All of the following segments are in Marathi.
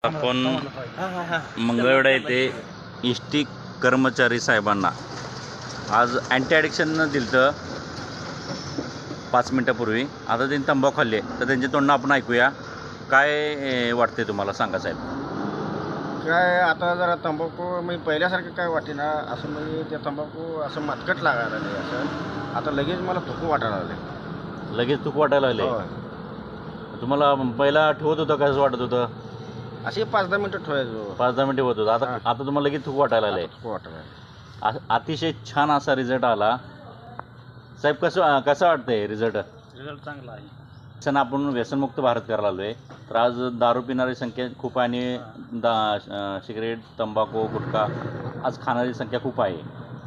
आपण मंगळवेढा येथे इष्टी कर्मचारी साहेबांना आज अँटी ॲडिक्शन दिलं 5 मिनटापूर्वी. आता त्यांनी तंबाखू खाल्ले तर त्यांच्या तोंडनं आपण ऐकूया. काय वाटते तुम्हाला, सांगा साहेब. काय आता जरा तंबाखू मी पहिल्यासारखं काय वाटेना, असं म्हणजे त्या तंबाखू असं मटकट लागायला नाही. असं आता लगेच मला थुकू वाटायला लागले. लगेच तुक वाटायला लागले. होय. तुम्हाला पहिला आठवत होतं, कसं वाटत होतं? असे 5-10 मिनटं ठेवायचो. 5-10 मिनिटे होत होतं. आता तुम्हाला लगेच थुक वाटायला लागले. थुकू वाटायला लागले. अतिशय छान असा रिझल्ट आला साहेब. कसं वाटतंय रिझल्ट? रिझल्ट चांगला आहे. सण आपण व्यसनमुक्त भारत करायला आलो आहे. तर आज दारू पिणारी संख्या खूप आहे आणि सिगरेट, तंबाखू, गुटखा आज खाणारी संख्या खूप आहे.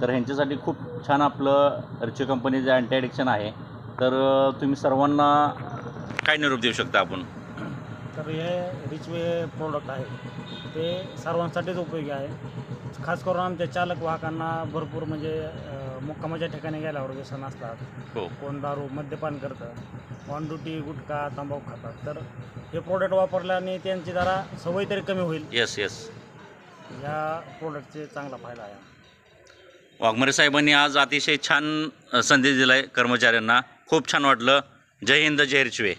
तर ह्यांच्यासाठी खूप छान आपलं रिची कंपनीचं अँटी ॲडिक्शन आहे. तर तुम्ही सर्वांना काय निरोप देऊ शकता आपण? तर हे रिचवे प्रोडक्ट आहे ते सर्वांसाठीच उपयोगी आहे. खास करून आमच्या चालक वाहकांना भरपूर म्हणजे मुक्कामाच्या ठिकाणी गेल्यावर व्यसन असतात. हो. कोण दारू मद्यपान करतं, ऑन ड्युटी गुटखा तंबाखू खातात. तर हे प्रोडक्ट वापरल्याने त्यांची जरा सवय तरी कमी होईल. येस. या प्रोडक्टचे चांगला फायदा आहे. वाघमारे साहेबांनी आज अतिशय छान संदेश दिला आहे कर्मचाऱ्यांना. खूप छान वाटलं. जय हिंद, जय रिचवे.